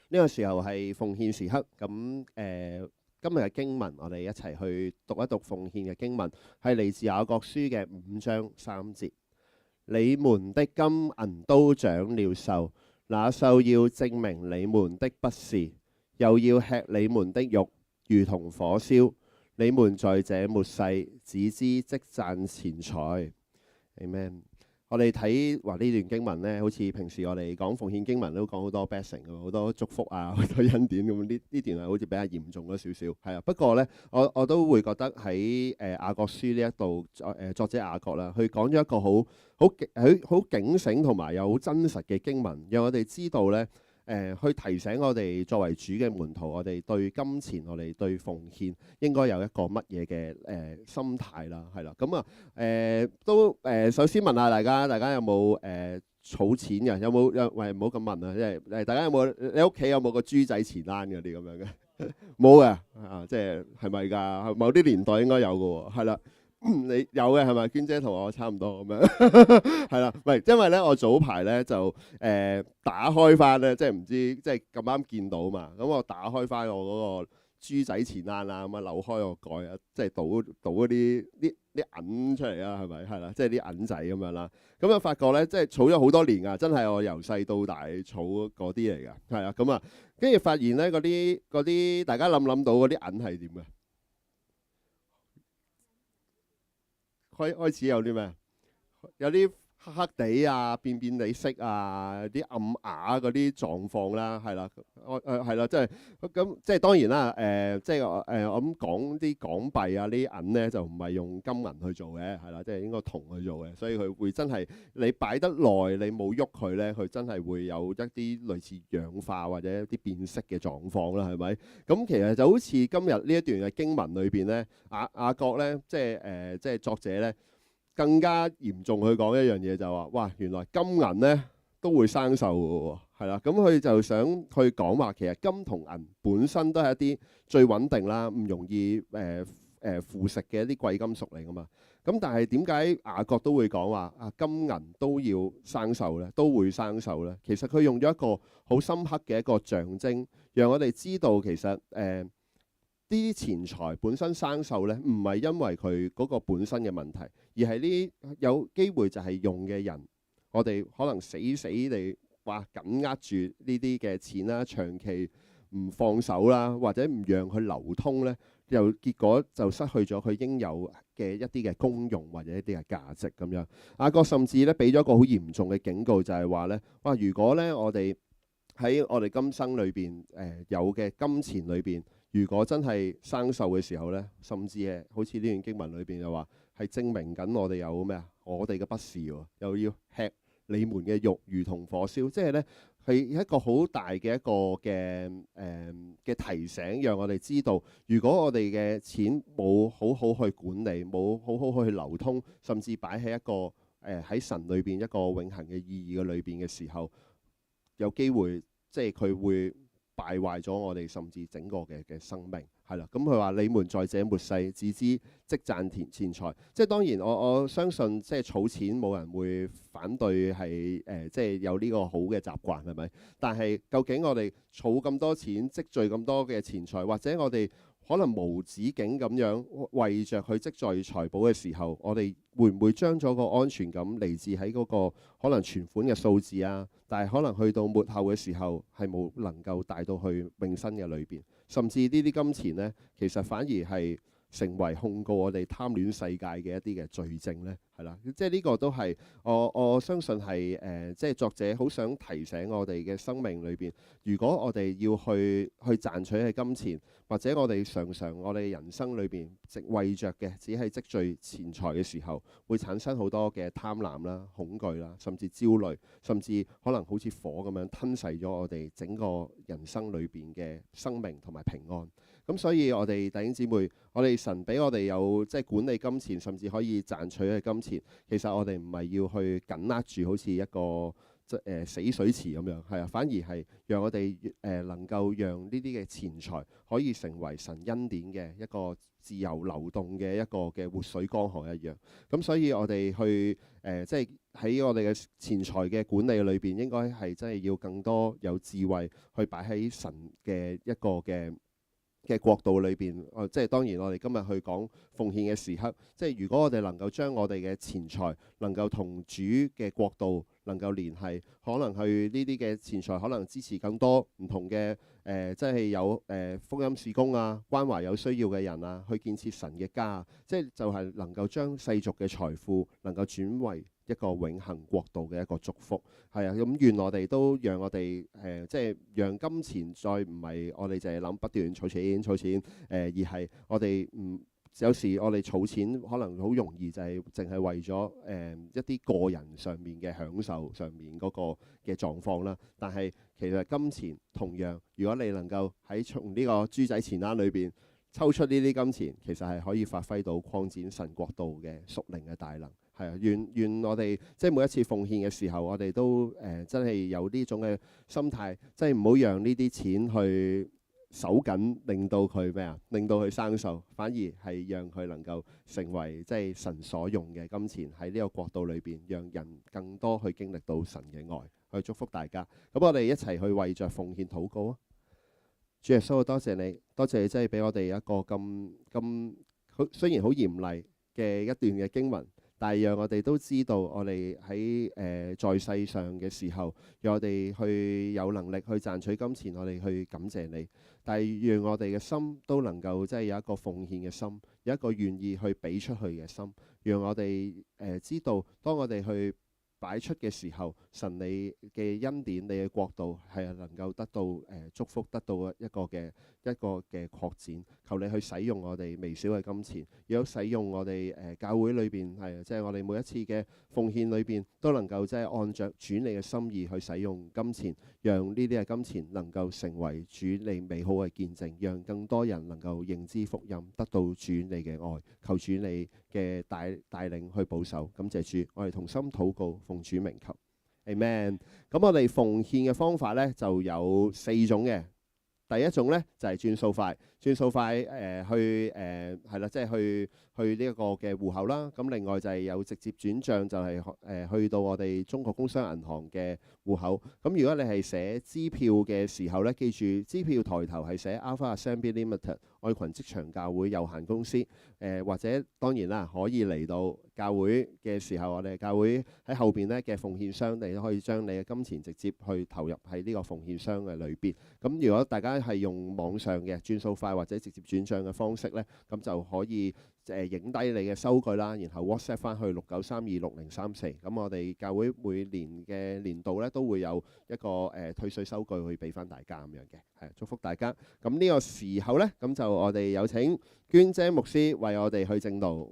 呢個時候係奉獻時刻，咁今日嘅經文，我哋一齊去讀一讀奉獻嘅經文，係嚟自雅各書嘅5章3節。你們的金銀都長了銹，那銹要證明你們的不是，又要吃你們的肉，如同火燒。你們在這末世只知積賺錢財。Amen。我哋睇話呢段經文呢，好似平時我哋講奉獻經文都講好多 blessing，好多祝福啊，好多恩典咁。呢段係好似比較嚴重咗少少，係啊。不過呢，我都會覺得喺雅各書呢一度，作者雅各啦，佢講咗一個好警醒同埋又好真實嘅經文，讓我哋知道呢。去提醒我哋作為主嘅門徒，我哋對金錢、我哋對奉獻應該有一個乜嘢嘅心態啦，係啦。咁首先問下大家有冇儲錢嘅？有冇喂，唔好咁問啊，即係大家有冇你屋企有冇個豬仔錢罌嗰啲咁樣嘅？冇嘅啊，即係咪㗎？某啲年代應該有嘅喎，係啦。你有嘅係咪？娟姐同我差唔多咁樣，係啦，唔係因為咧，我早排咧就打開翻咧，即係唔知即係咁啱見到嘛，咁我打開翻我嗰個豬仔錢罌啦，咁啊扭開個蓋啊，即係倒嗰啲銀出嚟啦，係咪？係啦，即係啲銀仔咁樣啦，咁啊發覺咧，即係儲咗好多年㗎，真係我由細到大儲嗰啲嚟㗎，係啊，咁啊，跟住發現咧嗰啲大家諗到嗰啲銀係點嘅？開始有啲咩？有啲黑黑地啊、變地色啊、啲暗啞嗰啲狀況啦，係啦，係啦，即係咁，即係當然啦，即係我諗講啲港幣啊，呢啲銀咧就唔係用金銀去做嘅，係啦，即係應該銅去做嘅，所以佢會真係你擺得耐，你冇喐佢咧，佢真係會有一啲類似氧化或者一啲變色嘅狀況啦，係咪？咁其實就好似今日呢一段嘅經文裏邊咧，雅各咧，即係作者咧。更加嚴重去講一樣嘢就話，哇！原來金銀咧都會生鏽嘅喎，係啦。咁佢就想去講話，其實金同銀本身都係一啲最穩定啦，唔容易腐蝕嘅一啲貴金屬嚟噶嘛。咁但係點解雅各都會講話啊金銀都要生鏽咧，都會生鏽咧？其實佢用咗一個好深刻嘅一個象徵，讓我哋知道其實呢啲錢財本身生鏽咧，唔係因為佢嗰個本身嘅問題，而係呢有機會就係用嘅人，我哋可能死地話緊握住呢啲嘅錢啦，長期唔放手啦，或者唔讓佢流通咧，又結果就失去咗佢應有嘅一啲嘅功用或者一啲嘅價值咁樣。雅各甚至咧俾咗一個好嚴重嘅警告，就係話咧，哇！如果咧我哋喺我哋今生裏邊有嘅金錢裏邊，如果真係生鏽嘅時候呢，甚至係好似呢段經文裏邊又話係證明緊我哋有咩啊？我哋嘅不是喎，又要吃你們嘅肉，如同火燒。即係呢，係一個好大嘅一個嘅提醒，讓我哋知道，如果我哋嘅錢冇好好去管理，冇好好去流通，甚至擺喺一個喺神裏邊一個永恆嘅意義嘅裏邊嘅時候，有機會即係佢會敗壞咗我哋，甚至整個嘅生命，係啦。咁佢話：你們在這末世只知積賺錢財。即係當然我相信，即係儲錢冇人會反對係即係有呢個好嘅習慣，係咪？但係究竟我哋儲咁多錢，積聚咁多嘅錢財，或者我哋可能無止境咁樣為着去積聚財寶嘅時候，我哋會唔會將咗個安全感嚟自喺嗰個可能存款嘅數字啊？但係可能去到末後嘅時候係冇能夠帶到去永生嘅裏邊，甚至呢啲金錢呢，其實反而係成為控告我哋貪戀世界嘅一啲嘅罪證呢，係啦，即係呢個都係我相信係即係作者好想提醒我哋嘅生命裏邊，如果我哋要去賺取嘅金錢，或者我哋常常我哋人生裏邊為着嘅只係積聚錢財嘅時候，會產生好多嘅貪婪啦、恐懼啦，甚至焦慮，甚至可能好似火咁樣吞噬咗我哋整個人生裏邊嘅生命同埋平安。咁所以我哋弟兄姊妹，我哋神俾我哋有即係管理金錢，甚至可以賺取嘅金錢，其實我哋唔係要去緊握住好似一個死水池咁樣，係啊，反而係讓我哋能夠讓呢啲嘅錢財可以成為神恩典嘅一個自由流動嘅一個嘅活水江河一樣。咁所以我哋去即係喺我哋嘅錢財嘅管理裏邊，應該係真係要更多有智慧去擺喺神嘅一個嘅國度裏邊，即係當然我哋今日去講奉獻嘅時刻，即係如果我哋能夠將我哋嘅錢財能夠同主嘅國度能夠聯繫，可能去呢啲嘅錢財可能支持更多唔同嘅即係有福音事工啊，關懷有需要嘅人啊，去建設神嘅家，即係就係能夠將世俗嘅財富能夠轉為一個永恆國度嘅一個祝福。係啊，咁願我哋都讓我哋即係讓金錢再唔係我哋淨係諗不斷儲錢，而係我哋有時我哋儲錢可能好容易就係淨係為咗一啲個人上面嘅享受上面嗰個嘅狀況啦。但係其實金錢同樣，如果你能夠從呢個豬仔錢罌裏邊抽出呢啲金錢，其實係可以發揮到擴展神國度嘅屬靈嘅大能。係啊，願我哋即係每一次奉獻嘅時候，我哋都真係有呢種嘅心態，即係唔好讓呢啲錢去手緊，令到佢咩啊？令到佢生鏽，反而係讓佢能夠成為即係神所用嘅金錢喺呢個國度裏邊，讓人更多去經歷到神嘅愛，去祝福大家。咁我哋一齊去為着奉獻禱告啊！主耶穌，多謝你，多謝你真係俾我哋一個咁雖然好嚴厲嘅一段嘅經文。但係讓我哋都知道，我哋喺在世上嘅時候，讓我哋去有能力去賺取金錢，我哋去感謝你。但係讓我哋嘅心都能夠即係有一個奉獻嘅心，有一個願意去俾出去嘅心。讓我哋知道，當我哋去擺出嘅時候，神你嘅恩典、你嘅國度係能夠得到祝福，得到一個嘅擴展。求你去使用我哋微小嘅金錢，亦都使用我哋教會裏邊係即係我哋每一次嘅奉獻裏邊都能夠即係按着主你嘅心意去使用金錢，讓呢啲嘅金錢能夠成為主你美好嘅見證，讓更多人能夠認知福音，得到主你嘅愛。求主你嘅帶領去保守。感謝主，我哋同心禱告，奉主名求，Amen。咁我哋奉獻嘅方法咧就有4種嘅。第一種咧就係轉數快，去係啦，即係去呢一個嘅戶口啦。咁另外就係有直接轉帳，就係去到我哋中國工商銀行嘅戶口。咁如果你係寫支票嘅時候咧，記住支票抬頭係寫 Alpha Assembly Limited 愛群職場教會有限公司。或者當然啦，可以嚟到教會嘅時候，我哋教會喺後邊咧嘅奉獻箱，你都可以將你嘅金錢直接去投入喺呢個奉獻箱嘅裏邊。咁如果大家係用網上嘅轉數快或者直接轉帳嘅方式咧，咁就可以影低你嘅收據啦，然後 WhatsApp 翻去69326034。咁我哋教會每年嘅年度咧都會有一個退稅收據去俾翻大家咁樣嘅，係祝福大家。咁呢個時候咧，咁就我哋有請娟姐牧師為我哋去證道。